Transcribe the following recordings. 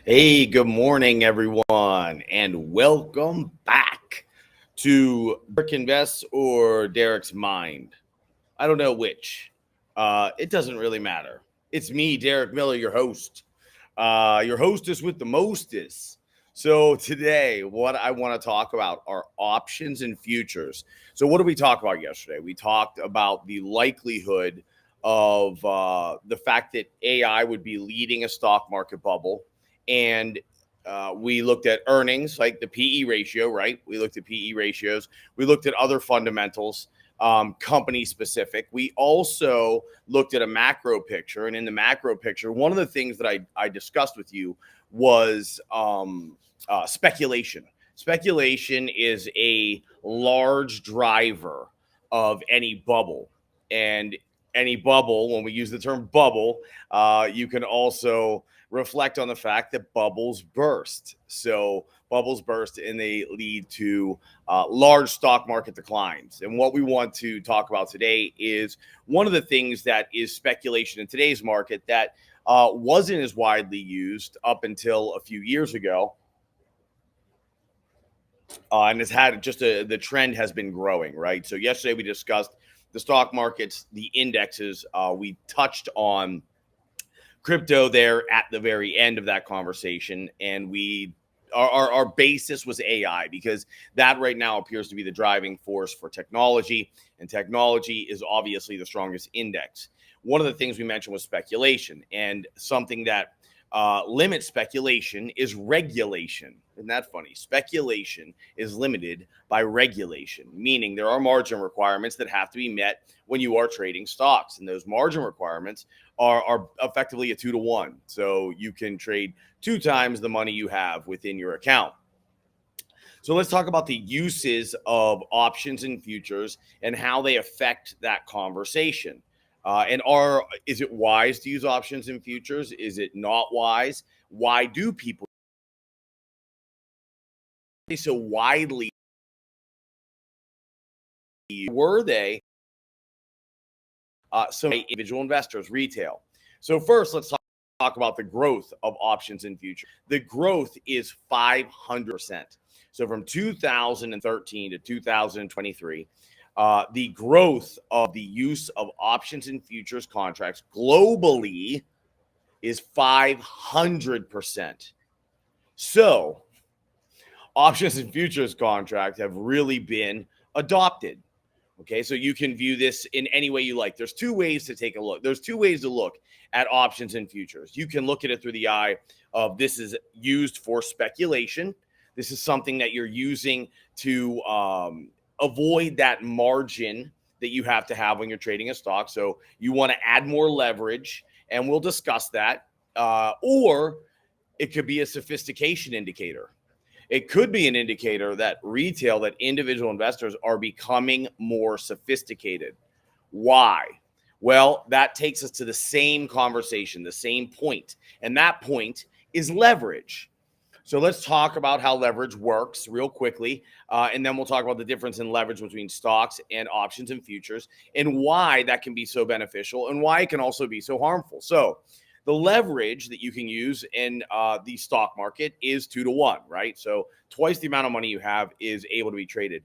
Hey, good morning, everyone, and welcome back to Derek Invest or Derek's Mind. I don't know which. It doesn't really matter. It's me, Derek Miller, your hostess with the mostest. So today, what I want to talk about are options and futures. So what did we talk about yesterday? We talked about the likelihood of the fact that AI would be leading a stock market bubble, and we looked at earnings, like the PE ratio, right? We looked at PE ratios. We looked at other fundamentals, company specific. We also looked at a macro picture. And in the macro picture, one of the things that I discussed with you was speculation. Speculation is a large driver of any bubble. And any bubble, when we use the term bubble, you can also reflect on the fact that bubbles burst. So bubbles burst and they lead to large stock market declines. And what we want to talk about today is one of the things that is speculation in today's market that wasn't as widely used up until a few years ago. And it's had just the trend has been growing, right? So yesterday we discussed the stock markets, the indexes. We touched on crypto there at the very end of that conversation, and our basis was AI, because that right now appears to be the driving force for technology, and technology is obviously the strongest index. One of the things we mentioned was speculation, and something that limits speculation is regulation. Isn't that funny? Speculation is limited by regulation, meaning there are margin requirements that have to be met when you are trading stocks, and those margin requirements are effectively a 2-to-1. So you can trade 2 times the money you have within your account. So let's talk about the uses of options and futures and how they affect that conversation. Is it wise to use options and futures? Is it not wise? Why do people so widely? Were they so individual investors, retail? So first, let's talk about the growth of options and futures. The growth is 500%. So from 2013 to 2023, the growth of the use of options and futures contracts globally is 500%. So options and futures contracts have really been adopted. Okay, so you can view this in any way you like. There's two ways to take a look. There's two ways to look at options and futures. You can look at it through the eye of this is used for speculation. This is something that you're using to avoid that margin that you have to have when you're trading a stock. So you want to add more leverage, and we'll discuss that. Or it could be a sophistication indicator. It could be an indicator that retail, that individual investors are becoming more sophisticated. Why? Well, that takes us to the same conversation, the same point. And that point is leverage. So let's talk about how leverage works real quickly. And then we'll talk about the difference in leverage between stocks and options and futures, and why that can be so beneficial and why it can also be so harmful. So the leverage that you can use in the stock market is 2-to-1, right? So twice the amount of money you have is able to be traded.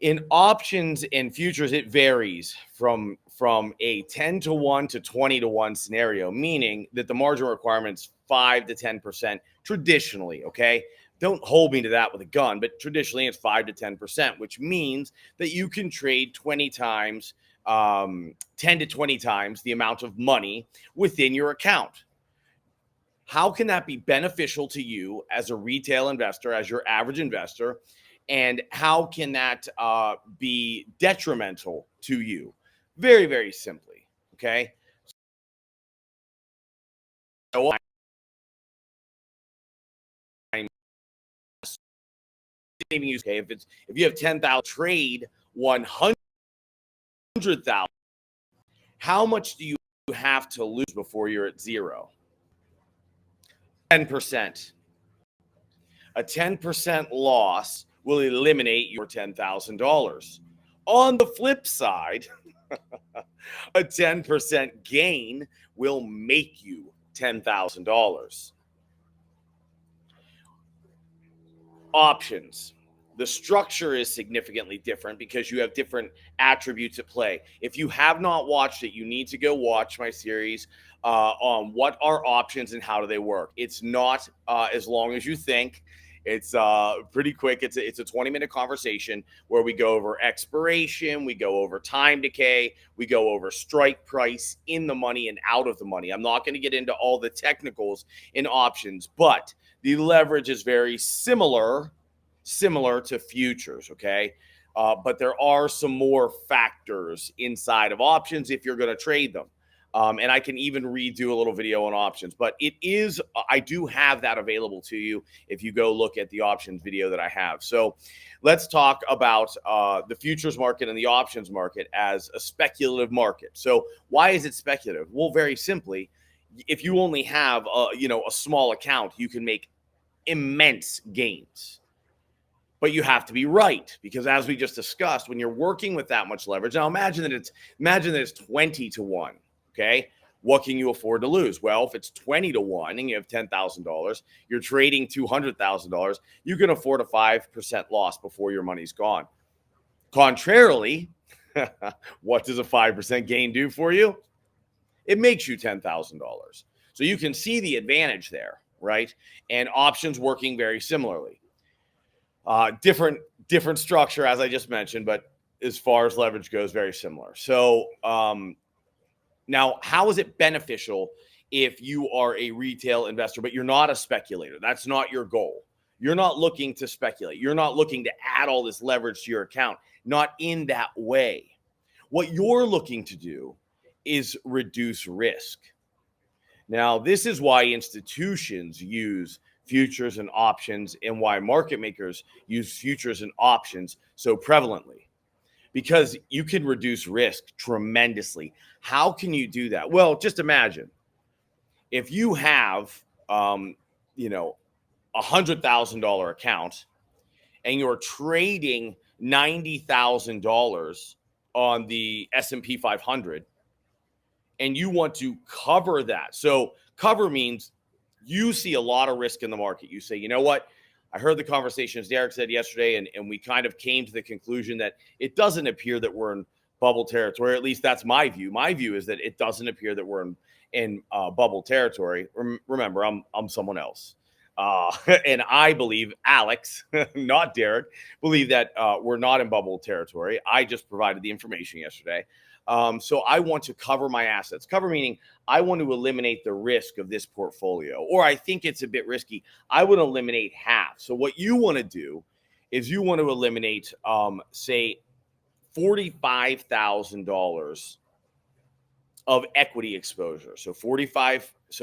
In options and futures, it varies from a 10-to-1 to 20-to-1 scenario, meaning that the margin requirement's 5 to 10% traditionally, okay? Don't hold me to that with a gun, but traditionally it's 5 to 10%, which means that you can trade 20 times 10 to 20 times the amount of money within your account. How can that be beneficial to you as a retail investor, as your average investor? And how can that be detrimental to you? Very, very simply. Okay. So I'm saving you. Okay, if you have 10,000, trade 100,000. How much do you have to lose before you're at zero? 10%. A 10% loss will eliminate your $10,000. On the flip side, a 10% gain will make you $10,000. options. The structure is significantly different because you have different attributes at play. If you have not watched it, you need to go watch my series on what are options and how do they work. It's not as long as you think. It's pretty quick. It's a 20-minute conversation where we go over expiration, we go over time decay, we go over strike price, in the money and out of the money. I'm not going to get into all the technicals in options, but the leverage is very similar to futures, okay? But there are some more factors inside of options if you're going to trade them. And I can even redo a little video on options, but I do have that available to you if you go look at the options video that I have. So let's talk about the futures market and the options market as a speculative market. So why is it speculative? Well, very simply, if you only have a small account, you can make immense gains. But you have to be right, because as we just discussed, when you're working with that much leverage, now imagine that it's 20 to 1. Okay. What can you afford to lose? Well, if it's 20 to 1 and you have $10,000, you're trading $200,000, you can afford a 5% loss before your money's gone. Contrarily, what does a 5% gain do for you? It makes you $10,000. So you can see the advantage there, right? And options working very similarly. Different structure, as I just mentioned, but as far as leverage goes, very similar. So now, how is it beneficial if you are a retail investor, but you're not a speculator? That's not your goal. You're not looking to speculate. You're not looking to add all this leverage to your account. Not in that way. What you're looking to do is reduce risk. Now, this is why institutions use futures and options and why market makers use futures and options so prevalently. Because you can reduce risk tremendously. How can you do that? Well, just imagine if you have, $100,000 account and you're trading $90,000 on the S&P 500, and you want to cover that. So cover means you see a lot of risk in the market. You say, you know what? I heard the conversations Derek said yesterday, and we kind of came to the conclusion that it doesn't appear that we're in bubble territory. At least that's my view. My view is that it doesn't appear that we're in bubble territory. Remember, I'm someone else. And I believe Alex, not Derek, believe that we're not in bubble territory. I just provided the information yesterday. So I want to cover my assets. Cover meaning I want to eliminate the risk of this portfolio, or I think it's a bit risky. I would eliminate half. So what you want to do is you want to eliminate, say, $45,000 of equity exposure. So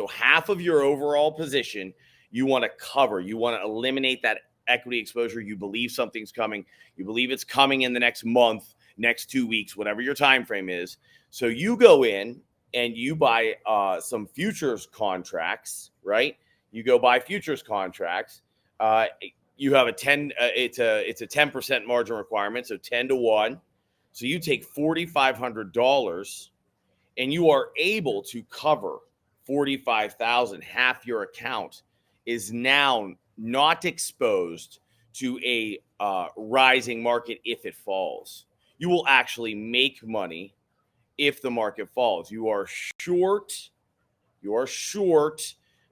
half of your overall position, you want to cover. You want to eliminate that equity exposure. You believe something's coming. You believe it's coming in the next month, next 2 weeks, whatever your time frame is. So you go in and you buy some futures contracts, right? You go buy futures contracts. You have it's a 10% margin requirement, so 10 to 1. So you take $4,500 and you are able to cover $45,000. Half your account is now not exposed to a rising market if it falls. You will actually make money if the market falls. You are short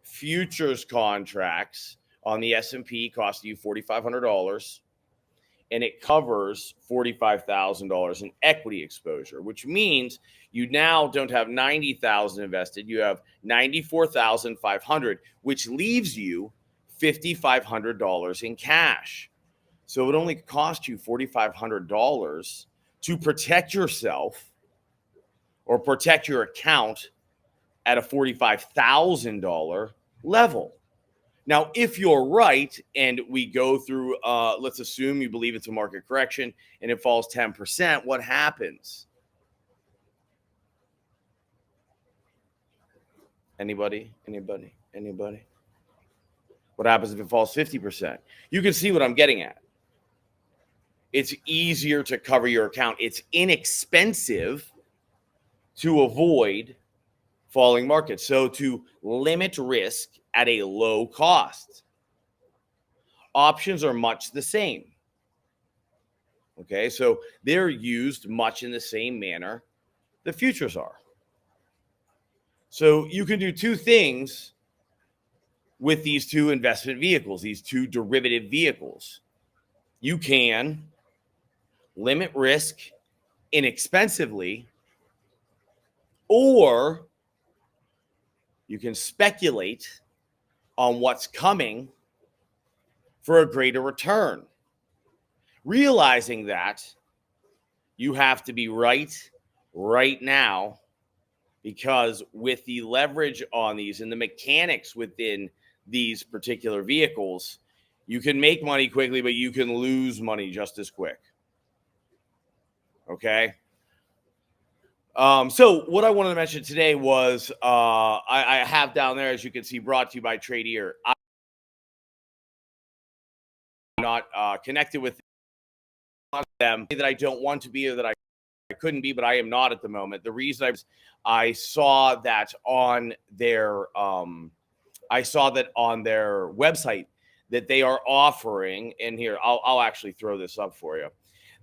futures contracts on the S&P costing you $4,500, and it covers $45,000 in equity exposure, which means you now don't have $90,000 invested. You have $94,500, which leaves you $5,500 in cash. So it only cost you $4,500 to protect yourself or protect your account at a $45,000 level. Now, if you're right and we go through, let's assume you believe it's a market correction and it falls 10%, what happens? Anybody? What happens if it falls 50%? You can see what I'm getting at. It's easier to cover your account. It's inexpensive to avoid falling markets. So to limit risk at a low cost. Options are much the same. Okay, so they're used much in the same manner the futures are. So you can do two things with these two investment vehicles, these two derivative vehicles. You can limit risk inexpensively, or you can speculate on what's coming for a greater return, realizing that you have to be right now, because with the leverage on these and the mechanics within these particular vehicles, you can make money quickly, but you can lose money just as quick. Okay. So what I wanted to mention today was I have down there, as you can see, brought to you by Tradier. I'm not connected with them that I don't want to be or that I couldn't be, but I am not at the moment. The reason I saw that on their website that they are offering, and here I'll actually throw this up for you.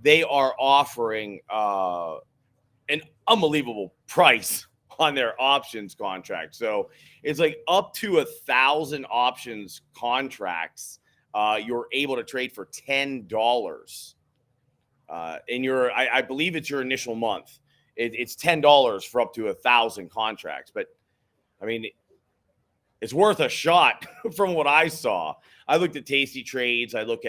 They are offering an unbelievable price on their options contract. So it's like up to 1,000 options contracts. You're able to trade for $10. I believe it's your initial month. It's $10 for up to 1,000 contracts. But I mean, it's worth a shot from what I saw. I looked at Tasty Trades. I work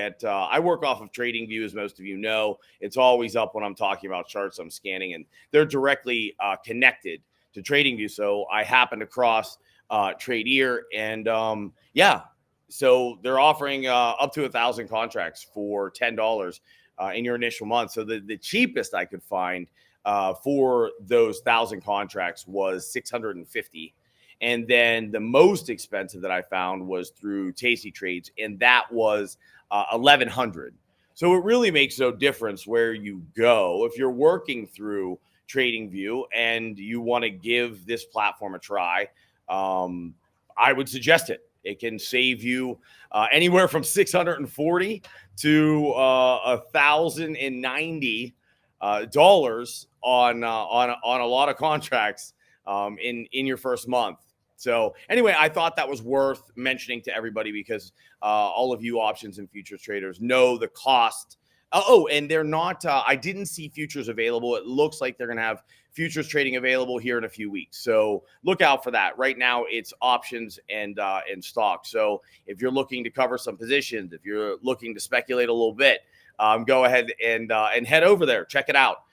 off of TradingView, as most of you know. It's always up when I'm talking about charts I'm scanning, and they're directly connected to TradingView. So I happened across Tradier, and so they're offering up to 1,000 contracts for $10 in your initial month. So the cheapest I could find for those 1,000 contracts was $650. And then the most expensive that I found was through Tasty Trades, and that was $1,100. So it really makes no difference where you go. If you're working through TradingView and you want to give this platform a try, I would suggest it. It can save you anywhere from $640 to $1,090 on a lot of contracts in your first month. So anyway, I thought that was worth mentioning to everybody because all of you options and futures traders know the cost. And they're not, I didn't see futures available. It looks like they're going to have futures trading available here in a few weeks. So look out for that. Right now it's options and stock. So if you're looking to cover some positions, if you're looking to speculate a little bit, go ahead and head over there. Check it out.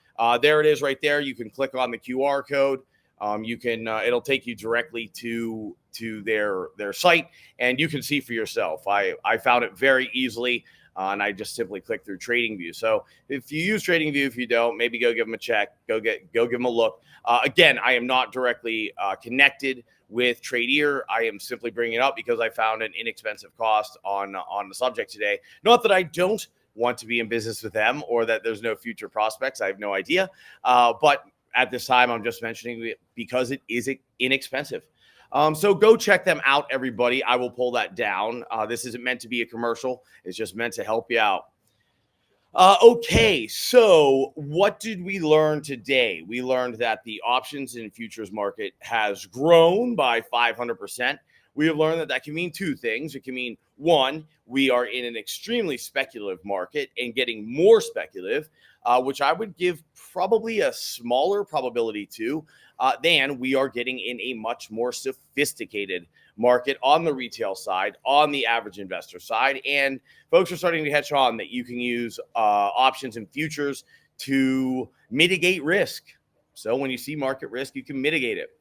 There it is right there. You can click on the QR code. It'll take you directly to their site, and you can see for yourself. I found it very easily, and I just simply click through TradingView. So if you use TradingView, if you don't, maybe go give them a check, go give them a look. Again, I am not directly connected with Tradier. I am simply bringing it up because I found an inexpensive cost on the subject today. Not that I don't want to be in business with them or that there's no future prospects. I have no idea, but at this time, I'm just mentioning it because it is inexpensive. So go check them out, everybody. I will pull that down. This isn't meant to be a commercial. It's just meant to help you out. Okay, so what did we learn today? We learned that the options and futures market has grown by 500%. We have learned that can mean two things. It can mean, one, we are in an extremely speculative market and getting more speculative, which I would give probably a smaller probability to than we are getting in a much more sophisticated market on the retail side, on the average investor side. And folks are starting to catch on that you can use options and futures to mitigate risk. So when you see market risk, you can mitigate it.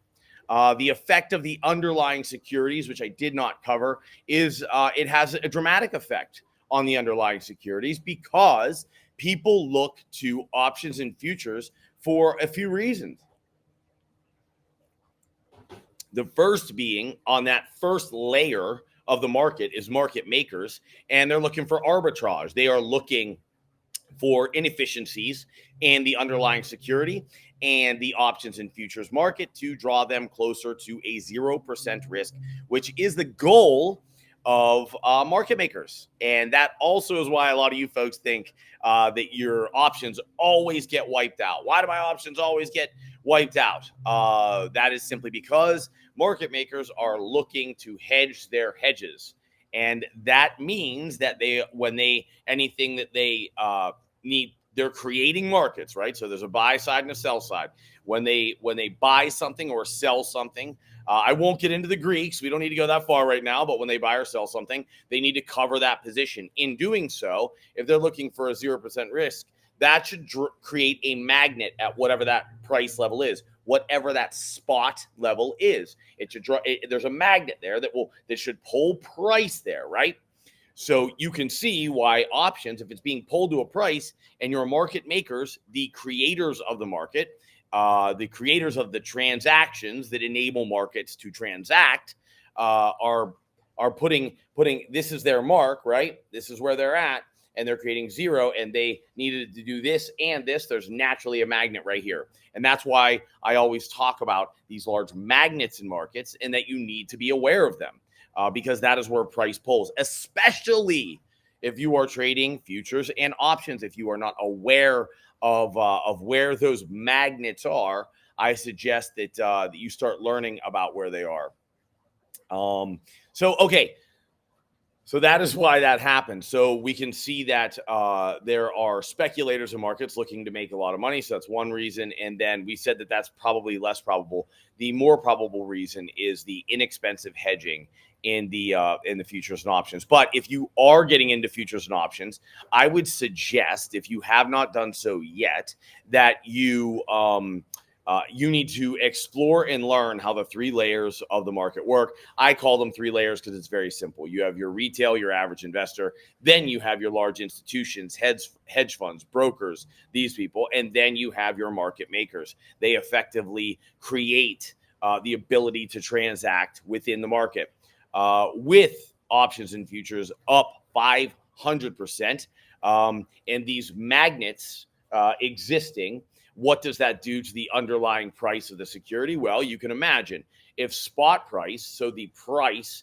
The effect of the underlying securities, which I did not cover, is it has a dramatic effect on the underlying securities because people look to options and futures for a few reasons. The first being on that first layer of the market is market makers, and they're looking for arbitrage. They are looking for inefficiencies in the underlying security and the options and futures market to draw them closer to a 0% risk, which is the goal of market makers. And that also is why a lot of you folks think that your options always get wiped out. Why do my options always get wiped out? That is simply because market makers are looking to hedge their hedges. And that means that anything that they need, they're creating markets, right? So there's a buy side and a sell side. When they buy something or sell something, I won't get into the Greeks. We don't need to go that far right now. But when they buy or sell something, they need to cover that position. In doing so, if they're looking for a 0% risk, that should create a magnet at whatever that price level is, whatever that spot level is. It should there's a magnet there that should pull price there, right? So you can see why options, if it's being pulled to a price and your market makers, the creators of the market, the creators of the transactions that enable markets to transact, are putting this is their mark, right? This is where they're at, and they're creating zero, and they needed to do this and this. There's naturally a magnet right here, and that's why I always talk about these large magnets in markets, and that you need to be aware of them, because that is where price pulls, especially if you are trading futures and options. If you are not aware of where those magnets are, I suggest that you start learning about where they are. So that is why that happened. So we can see that there are speculators in markets looking to make a lot of money. So that's one reason. And then we said that that's probably less probable. The more probable reason is the inexpensive hedging in the futures and options. But if you are getting into futures and options, I would suggest, if you have not done so yet, that you need to explore and learn how the three layers of the market work. I call them three layers because it's very simple. You have your retail, your average investor, then you have your large institutions, hedge funds, brokers, these people, and then you have your market makers. They effectively create the ability to transact within the market. With options and futures up 500%, and these magnets existing, what does that do to the underlying price of the security? Well, you can imagine if spot price, so the price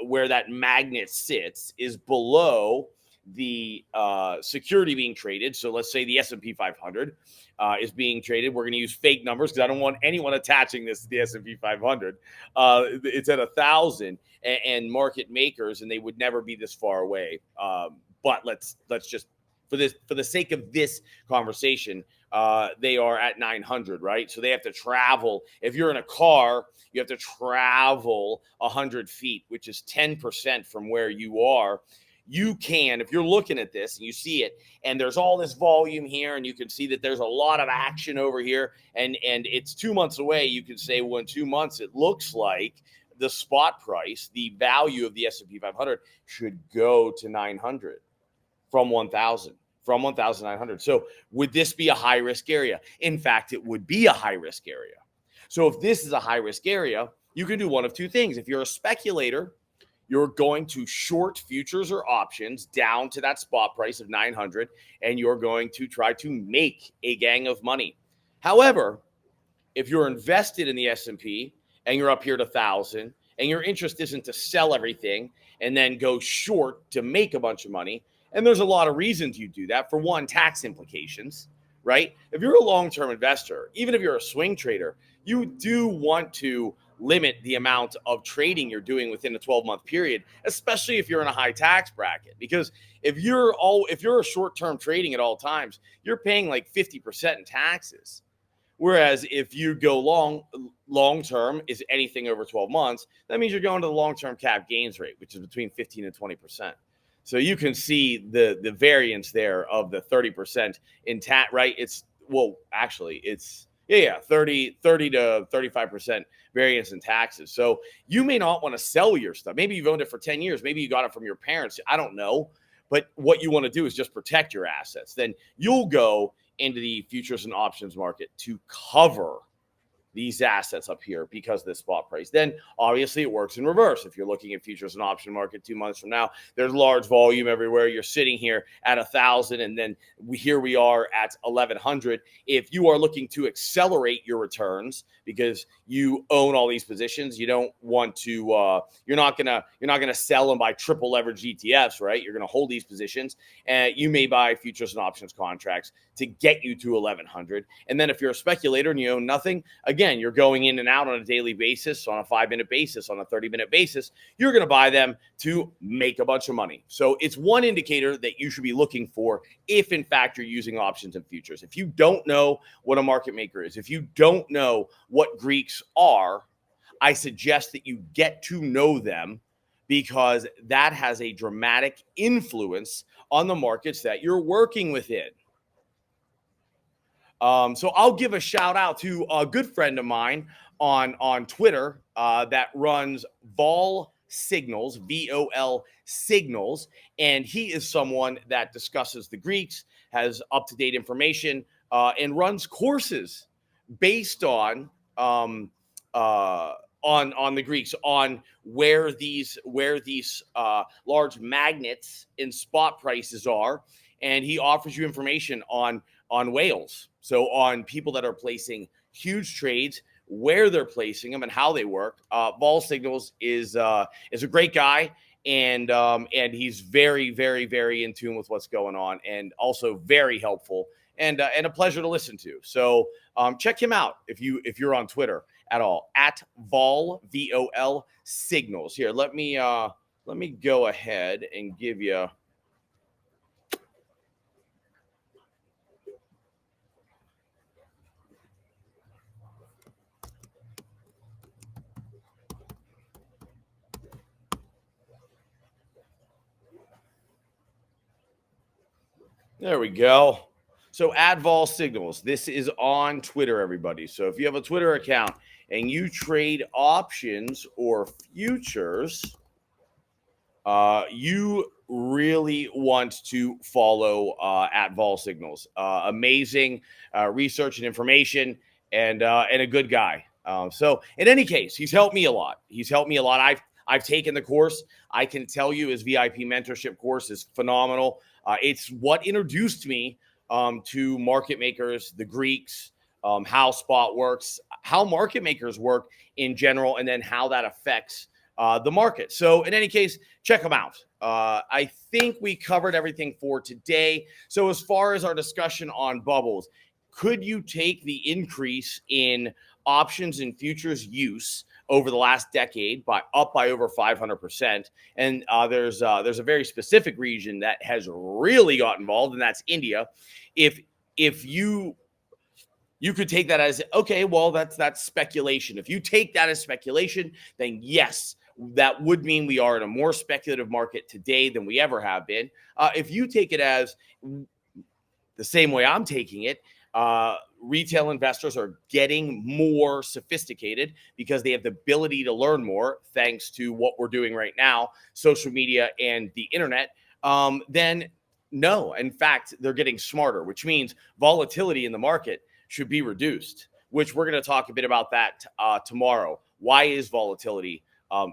where that magnet sits, is below the security being traded. So let's say the S&P 500 is being traded. We're going to use fake numbers because I don't want anyone attaching this to the S&P 500. It's at 1,000 and market makers, and they would never be this far away. But let's just, for the sake of this conversation, they are at 900, right? So they have to travel. If you're in a car, you have to travel 100 feet, which is 10% from where you are. You can, if you're looking at this and you see it, and there's all this volume here, and you can see that there's a lot of action over here, and it's 2 months away, you can say, well, in 2 months, it looks like the spot price, the value of the S&P 500 should go to 900 from 1,000. From 1,900. So would this be a high risk area? In fact, it would be a high risk area. So if this is a high risk area, you can do one of two things. If you're a speculator, you're going to short futures or options down to that spot price of 900, and you're going to try to make a gang of money. However, if you're invested in the S&P and you're up here to 1,000, and your interest isn't to sell everything and then go short to make a bunch of money, and there's a lot of reasons you do that. For one, tax implications, right? If you're a long-term investor, even if you're a swing trader, you do want to limit the amount of trading you're doing within a 12-month period, especially if you're in a high tax bracket. Because if you're a short-term trading at all times, you're paying like 50% in taxes. Whereas if you go long-term is anything over 12 months, that means you're going to the long-term cap gains rate, which is between 15 and 20%. So you can see the variance there of the 30% in tax, right? It's 30 to 35% variance in taxes. So you may not want to sell your stuff. Maybe you've owned it for 10 years. Maybe you got it from your parents. I don't know. But what you want to do is just protect your assets. Then you'll go into the futures and options market to cover these assets up here because of the spot price. Then obviously it works in reverse. If you're looking at futures and option market 2 months from now, there's large volume everywhere. You're sitting here at 1,000, and then here we are at 1,100. If you are looking to accelerate your returns because you own all these positions, you don't want to. You're not gonna sell and buy triple leverage ETFs, right? You're gonna hold these positions, and you may buy futures and options contracts to get you to 1,100. And then if you're a speculator and you own nothing, again, you're going in and out on a daily basis, on a 5-minute basis, on a 30-minute basis. You're going to buy them to make a bunch of money. So it's one indicator that you should be looking for if, in fact, you're using options and futures. If you don't know what a market maker is, if you don't know what Greeks are, I suggest that you get to know them, because that has a dramatic influence on the markets that you're working within. So I'll give a shout out to a good friend of mine on Twitter that runs Vol Signals, VOL Signals, and he is someone that discusses the Greeks, has up-to-date information, and runs courses based on the Greeks, on where these large magnets in spot prices are, and he offers you information on whales. So on people that are placing huge trades, where they're placing them and how they work. Vol Signals is a great guy, and he's very, very, very in tune with what's going on, and also very helpful and a pleasure to listen to. So check him out if you're on Twitter at all, at Vol VOL Signals. Here, let me go ahead and give you. There we go. So at Vol Signals, this is on Twitter, everybody. So if you have a Twitter account and you trade options or futures, you really want to follow at Vol Signals. Amazing research and information, and a good guy. So in any case, he's helped me a lot. I've taken the course. I can tell you his VIP mentorship course is phenomenal. It's what introduced me to market makers, the Greeks, how spot works, how market makers work in general, and then how that affects the market. So in any case, check them out. I think we covered everything for today. So as far as our discussion on bubbles, could you take the increase in options and futures use over the last decade by over 500%? And there's a very specific region that has really got involved, and that's India. If you could take that as, okay, well, that's speculation. If you take that as speculation, then yes, that would mean we are in a more speculative market today than we ever have been. If you take it as the same way I'm taking it, retail investors are getting more sophisticated because they have the ability to learn more thanks to what we're doing right now, social media and the internet. Then no, in fact, they're getting smarter, which means volatility in the market should be reduced, which we're going to talk a bit about that tomorrow. Why is volatility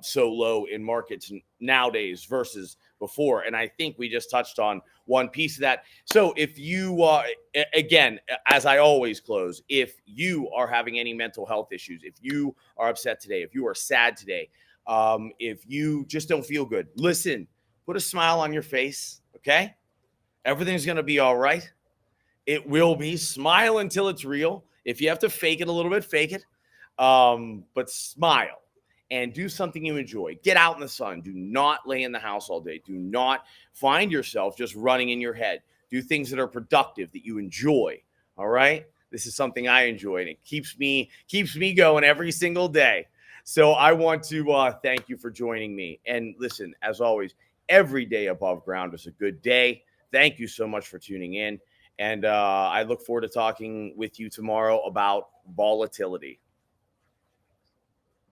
so low in markets nowadays versus before? And I think we just touched on one piece of that. So if you, again, as I always close, if you are having any mental health issues, if you are upset today, if you are sad today, if you just don't feel good, listen, put a smile on your face, okay? Everything's going to be all right. It will be. Smile until it's real. If you have to fake it a little bit, fake it. But smile and do something you enjoy. Get out in the sun. Do not lay in the house all day. Do not find yourself just running in your head. Do things that are productive, that you enjoy. All right? This is something I enjoy, and it keeps me going every single day. So I want to thank you for joining me. And listen, as always, every day above ground is a good day. Thank you so much for tuning in. And I look forward to talking with you tomorrow about volatility.